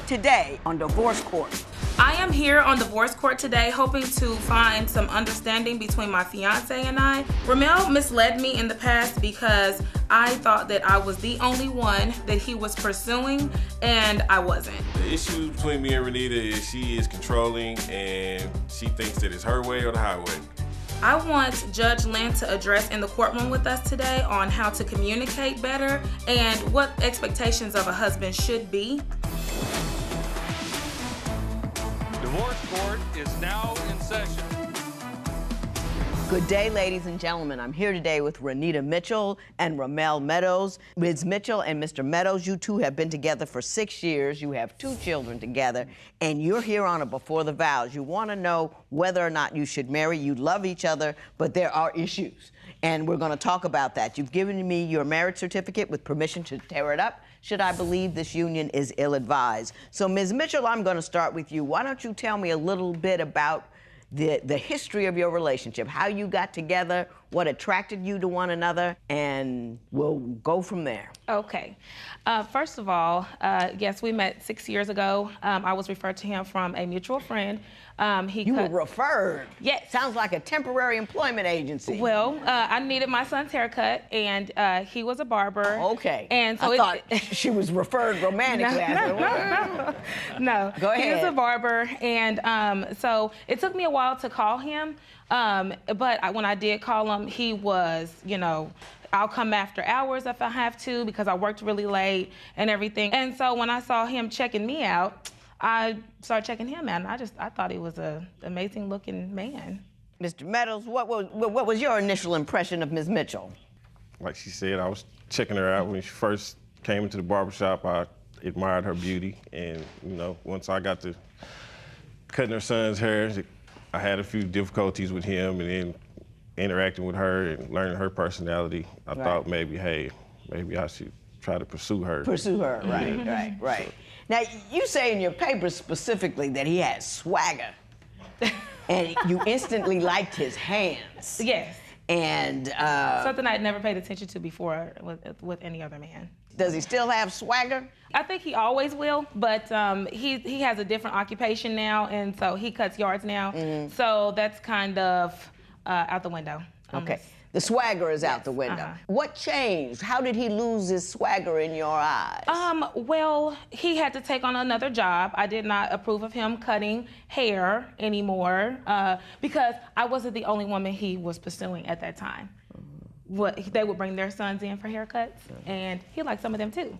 today on Divorce Court. I am here on Divorce Court today hoping to find some understanding between my fiance and I. Ramalle misled me in the past because I thought that I was the only one that he was pursuing, and I wasn't. The issue between me and Renita is she is controlling and she thinks that it's her way or the highway. I want Judge Lynn to address in the courtroom with us today on how to communicate better and what expectations of a husband should be. Divorce Court is now in session. Good day, ladies and gentlemen. I'm here today with Renita Mitchell and Ramalle Meadows. Ms. Mitchell and Mr. Meadows, you two have been together for 6 years. You have 2 children together, and you're here on a Before the Vows. You want to know whether or not you should marry. You love each other, but there are issues, and we're going to talk about that. You've given me your marriage certificate with permission to tear it up should I believe this union is ill-advised. So, Ms. Mitchell, I'm going to start with you. Why don't you tell me a little bit about the history of your relationship, how you got together, what attracted you to one another, and we'll go from there. Okay. First of all, yes, we met 6 years ago. I was referred to him from a mutual friend. You were referred? Yes. Sounds like a temporary employment agency. Well, I needed my son's haircut, and he was a barber. Okay. And so I thought she was referred romantically. No. Go ahead. He was a barber, and so it took me a while to call him, but when I did call him, he was, you know, I'll come after hours if I have to because I worked really late and everything. And so when I saw him checking me out, I started checking him out, and I thought he was an amazing looking man. Mr. Meadows, what was your initial impression of Ms. Mitchell? Like she said, I was checking her out when she first came into the barbershop. I admired her beauty, and you know, once I got to cutting her son's hair, I had a few difficulties with him, and then interacting with her and learning her personality, I thought maybe I should try to pursue her. Pursue her, right. Now, you say in your paper specifically that he has swagger, and you instantly liked his hands. Yes. And something I'd never paid attention to before with any other man. Does he still have swagger? I think he always will, but he has a different occupation now, and so he cuts yards now. So that's kind of out the window. Okay. The swagger is out the window. What changed? How did he lose his swagger in your eyes? Well, he had to take on another job. I did not approve of him cutting hair anymore because I wasn't the only woman he was pursuing at that time. They would bring their sons in for haircuts, and he liked some of them too.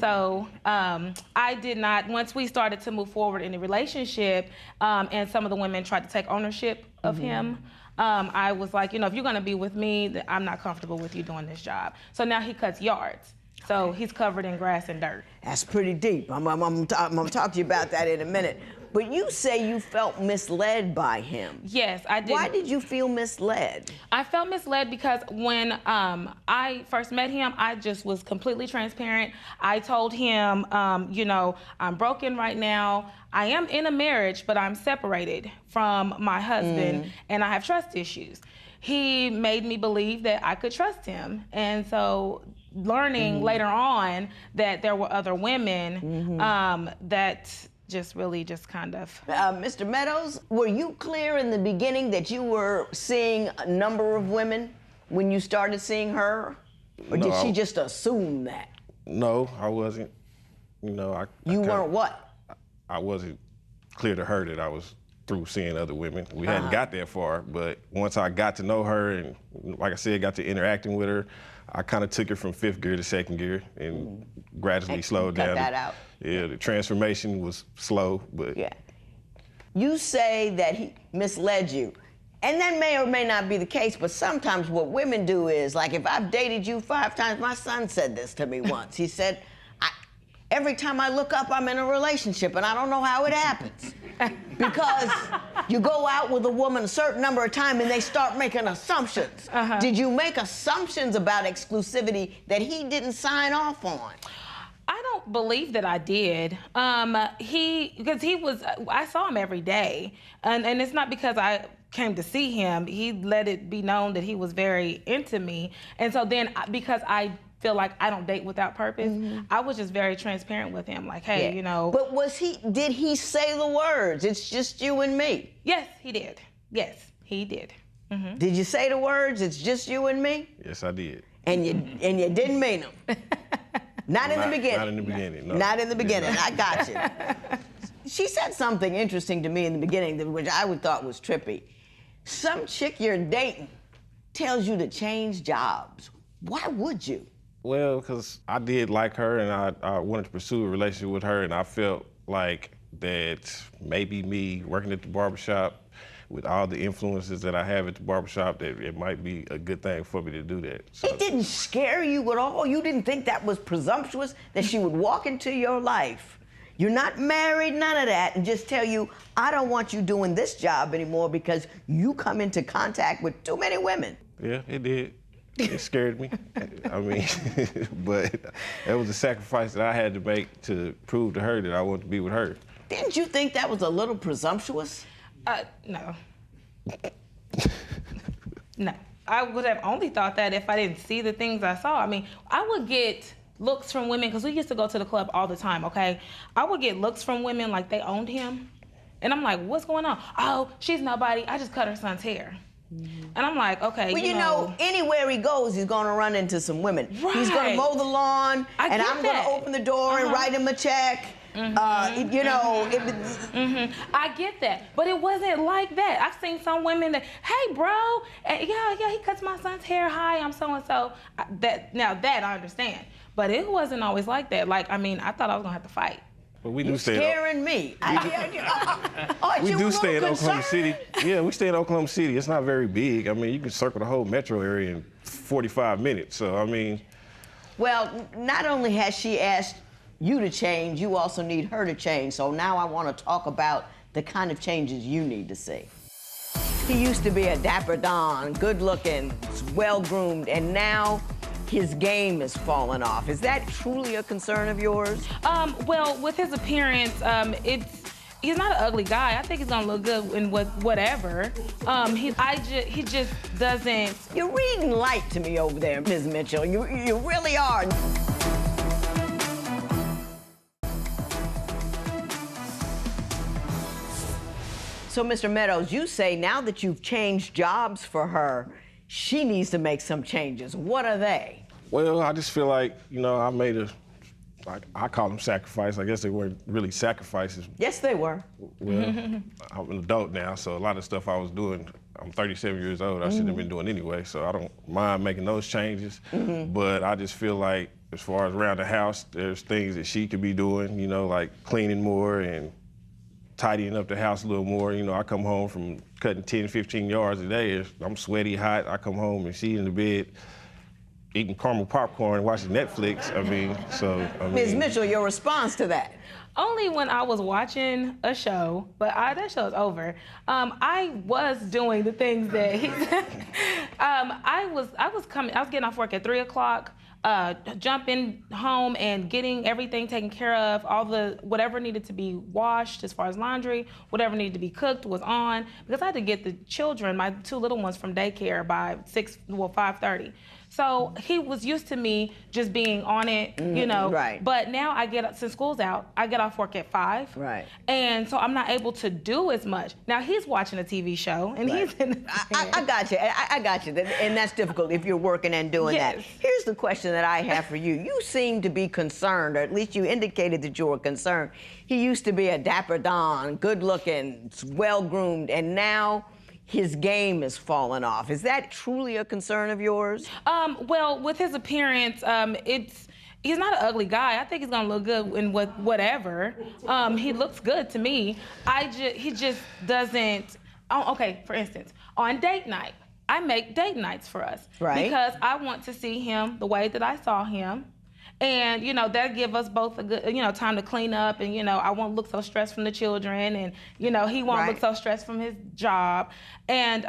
So I did not, once we started to move forward in the relationship and some of the women tried to take ownership of him, I was like, you know, if you're gonna be with me, I'm not comfortable with you doing this job. So now he cuts yards. So he's covered in grass and dirt. That's pretty deep. I'm gonna talk to you about that in a minute. But you say you felt misled by him. Yes, I did. Why did you feel misled? I felt misled because when I first met him, I just was completely transparent. I told him, you know, I'm broken right now. I am in a marriage, but I'm separated from my husband, and I have trust issues. He made me believe that I could trust him. And so learning later on that there were other women that just really just kind of... Mr. Meadows, were you clear in the beginning that you were seeing a number of women when you started seeing her? Or did she just assume that? No, I wasn't. You know, You weren't what? I wasn't clear to her that I was through seeing other women. We hadn't got that far, but once I got to know her and, like I said, got to interacting with her, I kind of took her from 5th gear to 2nd gear and gradually slowed down. Cut that out. Yeah, the transformation was slow, but... Yeah. You say that he misled you. And that may or may not be the case, but sometimes what women do is, like if I've dated you 5 times, my son said this to me once. He said, every time I look up, I'm in a relationship, and I don't know how it happens. Because you go out with a woman a certain number of times and they start making assumptions. Did you make assumptions about exclusivity that he didn't sign off on? I don't believe that I did. Because I saw him every day. And it's not because I came to see him. He let it be known that he was very into me. And so then, because I feel like I don't date without purpose. I was just very transparent with him, like, hey, you know. But did he say the words, it's just you and me? Yes, he did. Yes, he did. Did you say the words, it's just you and me? Yes, I did. And you didn't mean them? Not in the beginning. Not in the beginning, no. Not in the beginning, I got you. She said something interesting to me in the beginning, which I would thought was trippy. Some chick you're dating tells you to change jobs. Why would you? Well, because I did like her, and I wanted to pursue a relationship with her, and I felt like that maybe me working at the barbershop with all the influences that I have at the barbershop, that it might be a good thing for me to do that. So. It didn't scare you at all? You didn't think that was presumptuous, that she would walk into your life, you're not married, none of that, and just tell you, I don't want you doing this job anymore because you come into contact with too many women? Yeah, it did. It scared me. I mean, but that was a sacrifice that I had to make to prove to her that I wanted to be with her. Didn't you think that was a little presumptuous? No. No. I would have only thought that if I didn't see the things I saw. I mean, I would get looks from women, because we used to go to the club all the time, okay? I would get looks from women like they owned him. And I'm like, what's going on? Oh, she's nobody. I just cut her son's hair. And I'm like, okay, well, you know, anywhere he goes, he's going to run into some women. Right. He's going to mow the lawn, and I'm going to open the door and write him a check. You know. I get that, but it wasn't like that. I've seen some women that, hey, bro, yeah, he cuts my son's hair. Hi, I'm so-and-so. Now that I understand, but it wasn't always like that. Like, I mean, I thought I was going to have to fight. But we do stay. Scaring me. We do stay in Oklahoma City. Yeah, we stay in Oklahoma City. It's not very big. I mean, you can circle the whole metro area in 45 minutes. So, I mean. Well, not only has she asked you to change, you also need her to change. So now I want to talk about the kind of changes you need to see. He used to be a dapper don, good-looking, well-groomed, and now his game has fallen off. Is that truly a concern of yours? Well, with his appearance, he's not an ugly guy. I think he's gonna look good in whatever. He just doesn't. You're reading light to me over there, Ms. Mitchell. You really are. So, Mr. Meadows, you say now that you've changed jobs for her, she needs to make some changes. What are they? Well, I just feel like, you know, I made I call them sacrifices. I guess they weren't really sacrifices. Yes, they were. Well, I'm an adult now, so a lot of stuff I was doing, I'm 37 years old, I shouldn't have been doing anyway, so I don't mind making those changes. But I just feel like, as far as around the house, there's things that she could be doing, you know, like cleaning more and tidying up the house a little more. You know, I come home from cutting 10, 15 yards a day. I'm sweaty, hot. I come home and she's in the bed eating caramel popcorn, watching Netflix. I mean, Ms. Mitchell, your response to that? Only when I was watching a show, but that show's over. I was doing the things that he said. I was getting off work at 3 o'clock. Jumping home and getting everything taken care of, whatever needed to be washed as far as laundry, whatever needed to be cooked was on, because I had to get the children, my 2 little ones, from daycare by 5:30. So he was used to me just being on it, you know. Right. But now since school's out, I get off work at 5. Right. And so I'm not able to do as much. Now he's watching a TV show and he's in I got you. I got you. And that's difficult if you're working and doing that. Here's the question that I have for you. You seem to be concerned, or at least you indicated that you were concerned. He used to be a dapper don, good-looking, well-groomed, and now his game has fallen off. Is that truly a concern of yours? Well, with his appearance, he's not an ugly guy. I think he's gonna look good in whatever. He looks good to me. He just doesn't. Oh, okay, for instance, on date night, I make date nights for us. Right. Because I want to see him the way that I saw him. And, you know, that give us both a good, you know, time to clean up. And, you know, I won't look so stressed from the children. And, you know, he won't look so stressed from his job. And,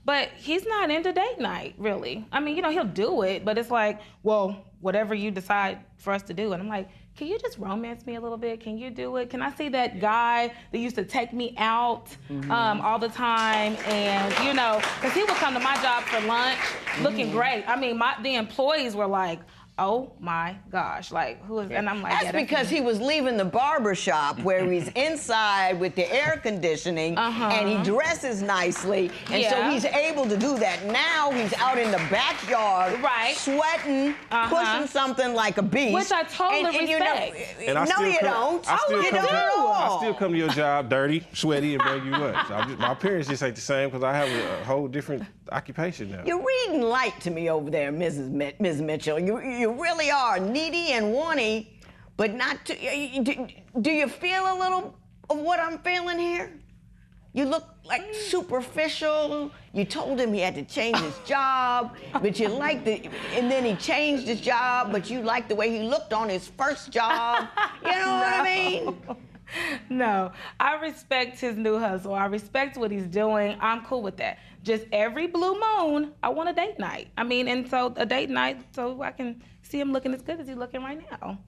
but he's not into date night, really. I mean, you know, he'll do it, but it's like, well, whatever you decide for us to do. And I'm like, can you just romance me a little bit? Can you do it? Can I see that guy that used to take me out all the time? And, you know, because he would come to my job for lunch looking great. I mean, the employees were like, oh my gosh, like who is, and I'm like, That's yeah, because he was leaving the barber shop where he's inside with the air conditioning and he dresses nicely, and so Yeah. he's able to do that. Now he's out in the backyard, Right. sweating, pushing something like a beast. Which I totally and you know, respect. And I no, still you come- don't. I still you come don't to- at all. I still come to your job dirty, sweaty, and bring you lunch. My appearance just ain't the same because I have a whole different occupation now. You're reading light to me over there, Ms. Mitchell. You really are needy and wanty, but not too. Do you feel a little of what I'm feeling here? You look like superficial. You told him he had to change his job, but you liked it, and then he changed his job, but you liked the way he looked on his first job. You know what I mean? No, I respect his new hustle. I respect what he's doing. I'm cool with that. Just every blue moon, I want a date night. I mean, and so a date night so I can see him looking as good as he's looking right now.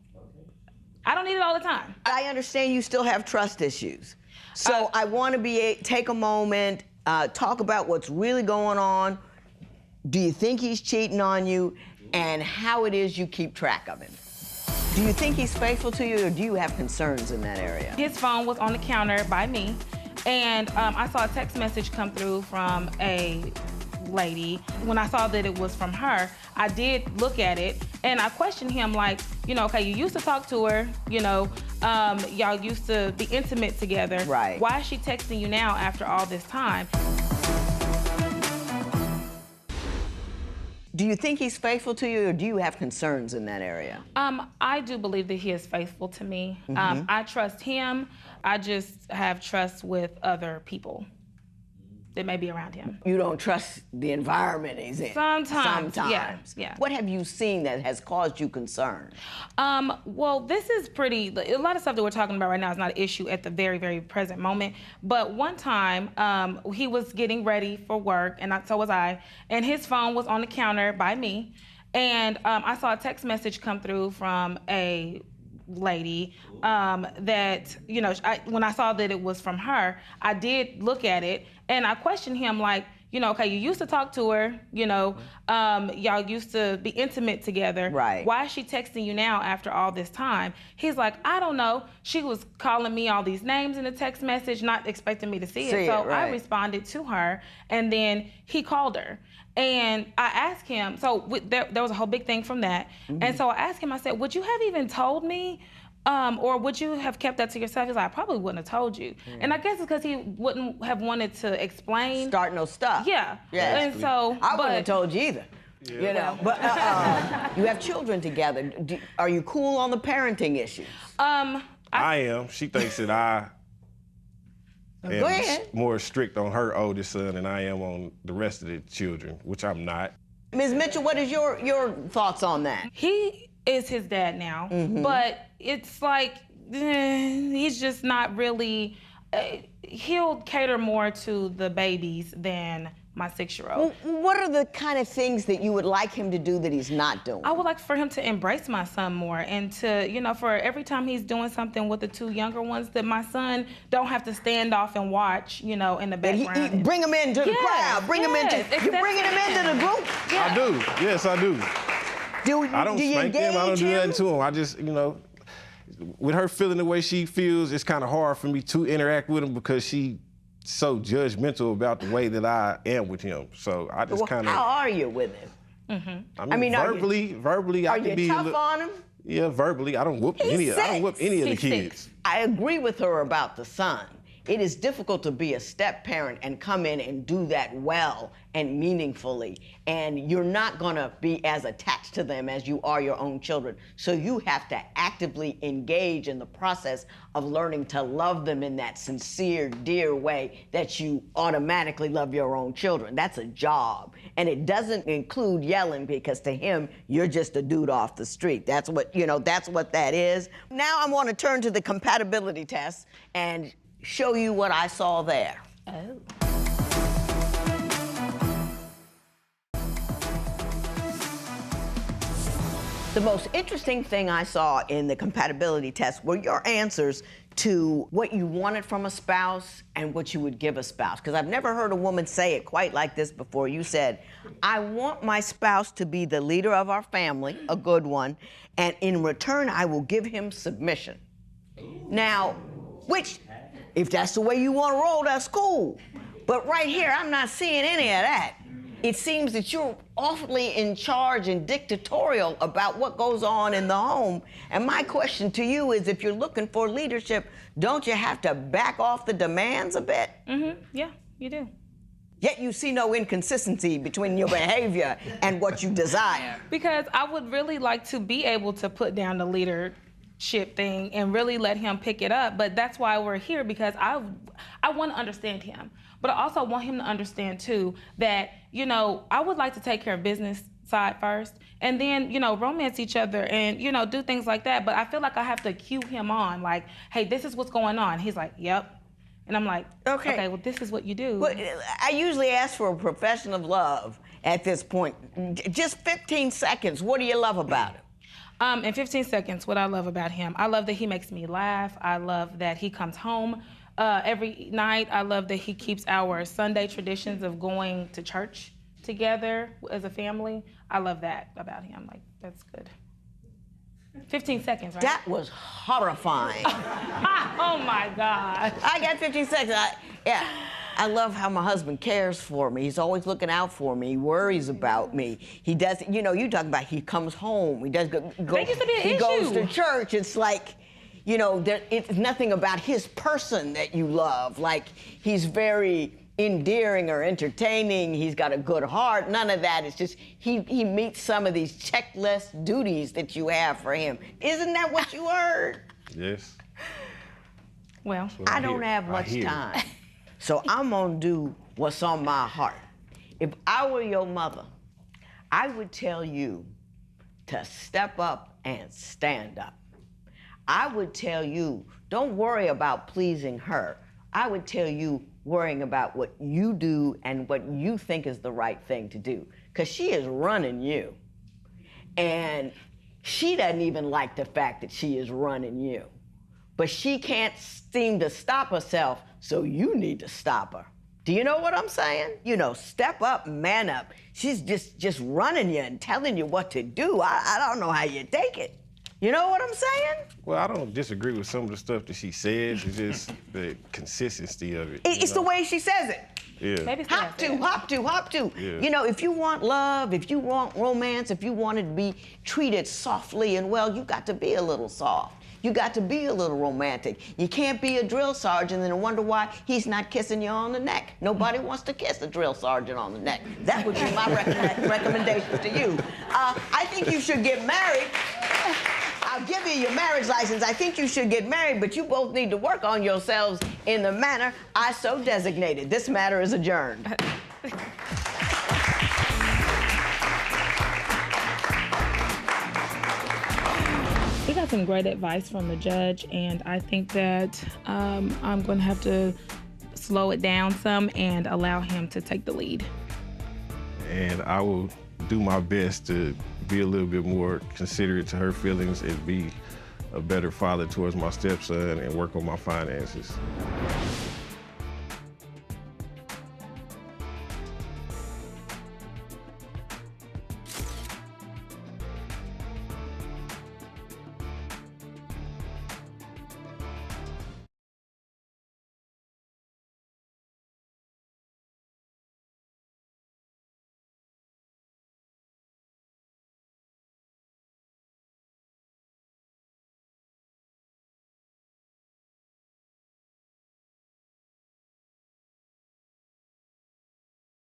I don't need it all the time. I understand you still have trust issues. So I want to take a moment, talk about what's really going on. Do you think he's cheating on you, and how it is you keep track of him? Do you think he's faithful to you, or do you have concerns in that area? His phone was on the counter by me, and I saw a text message come through from a lady. When I saw that it was from her, I did look at it, and I questioned him like, you know, okay, you used to talk to her, you know, y'all used to be intimate together. Right. Why is she texting you now after all this time? Do you think he's faithful to you, or do you have concerns in that area? I do believe that he is faithful to me. I trust him. I just have trust with other people that may be around him. You don't trust the environment he's in. Sometimes, Sometimes. yeah. What have you seen that has caused you concern? Well, this is a lot of stuff that we're talking about right now is not an issue at the very, very present moment. But one time, he was getting ready for work, and so was I, and his phone was on the counter by me, and I saw a text message come through from a lady that, you know, when I saw that it was from her, I did look at it, and I questioned him like, you know, okay, you used to talk to her, you know, y'all used to be intimate together. Right. Why is she texting you now after all this time? He's like, I don't know. She was calling me all these names in the text message, not expecting me to see it. So right. I responded to her, and then he called her. And I asked him, so there was a whole big thing from that. And so I asked him, I said, would you have even told me? Or would you have kept that to yourself? He's like, I probably wouldn't have told you. And I guess it's because he wouldn't have wanted to explain. Start no stuff. Yeah. Yeah. And so, I wouldn't have told you either. Yeah. You know, but you have children together. Are you cool on the parenting issues? I am. She thinks that I am Go ahead. more strict on her oldest son than I am on the rest of the children, which I'm not. Ms. Mitchell, what is your thoughts on that? he is his dad now, but it's like he's just not really. He'll cater more to the babies than my 6-year-old. What are the kind of things that you would like him to do that he's not doing? I would like for him to embrace my son more, and to, you know, for every time he's doing something with the 2 younger ones, that my son don't have to stand off and watch, you know, in the background. Bring him into the Yes, crowd. Bring him into. yes, You're bringing him into the group. Yeah. I do. Yes, I do. I don't do you spank him. I don't engage do him? nothing to him. I just, you know, with her feeling the way she feels, it's kind of hard for me to interact with him because she's so judgmental about the way that I am with him. So I just kind of. How are you with him? I mean, are verbally, Are I can you be. tough on him? Yeah, verbally, I don't whoop any of the He's kids. 6. I agree with her about the son. It is difficult to be a step parent and come in and do that well and meaningfully. And you're not gonna be as attached to them as you are your own children. So you have to actively engage in the process of learning to love them in that sincere, dear way that you automatically love your own children. That's a job. And it doesn't include yelling, because to him, you're just a dude off the street. That's what, you know, that's what that is. Now I want to turn to the compatibility test and show you what I saw there. Oh. The most interesting thing I saw in the compatibility test were your answers to what you wanted from a spouse and what you would give a spouse. Because I've never heard a woman say it quite like this before. You said, I want my spouse to be the leader of our family, a good one, and in return, I will give him submission. Now, which, if that's the way you want to roll, that's cool. But right here, I'm not seeing any of that. It seems that you're awfully in charge and dictatorial about what goes on in the home. And my question to you is, if you're looking for leadership, don't you have to back off the demands a bit? Yeah, you do. Yet you see no inconsistency between your behavior and what you desire. Because I would really like to be able to put down the leadership thing and really let him pick it up. But that's why we're here, because I want to understand him. But I also want him to understand, too, that, you know, I would like to take care of business side first and then, you know, romance each other and, you know, do things like that. But I feel like I have to cue him on, like, hey, this is what's going on. He's like, yep. And I'm like, okay, well, this is what you do. Well, I usually ask for a profession of love at this point. Just 15 seconds. What do you love about him? In 15 seconds, what I love about him, I love that he makes me laugh. I love that he comes home every night. I love that he keeps our Sunday traditions of going to church together as a family. I love that about him. Like, that's good. 15 seconds, right? That was horrifying. Oh my God. I got 15 seconds. I love how my husband cares for me. He's always looking out for me. He worries about me. He does, you know, you talk about he comes home. He does go. That used to be an he issue. goes to church. It's like, you know, it's nothing about his person that you love. Like, he's very endearing or entertaining. He's got a good heart. None of that. It's just he meets some of these checklist duties that you have for him. Isn't that what you heard? Yes. Well, I don't have much time. So I'm gonna do what's on my heart. If I were your mother, I would tell you to step up and stand up. I would tell you, don't worry about pleasing her. I would tell you worrying about what you do and what you think is the right thing to do. Because she is running you. And she doesn't even like the fact that she is running you. But she can't seem to stop herself, so you need to stop her. Do you know what I'm saying? You know, step up, man up. She's just running you and telling you what to do. I don't know how you take it. You know what I'm saying? Well, I don't disagree with some of the stuff that she says. It's just the consistency of it. It's the way she says it. Yeah. maybe it's Hop to. Yeah. You know, if you want love, if you want romance, if you want to be treated softly and well, you got to be a little soft. You got to be a little romantic. You can't be a drill sergeant and wonder why he's not kissing you on the neck. Nobody wants to kiss a drill sergeant on the neck. That would be my recommendation to you. I think you should get married. I'll give you your marriage license. I think you should get married, but you both need to work on yourselves in the manner I so designated. This matter is adjourned. We got some great advice from the judge, and I think that I'm going to have to slow it down some and allow him to take the lead. And I will do my best to be a little bit more considerate to her feelings and be a better father towards my stepson and work on my finances.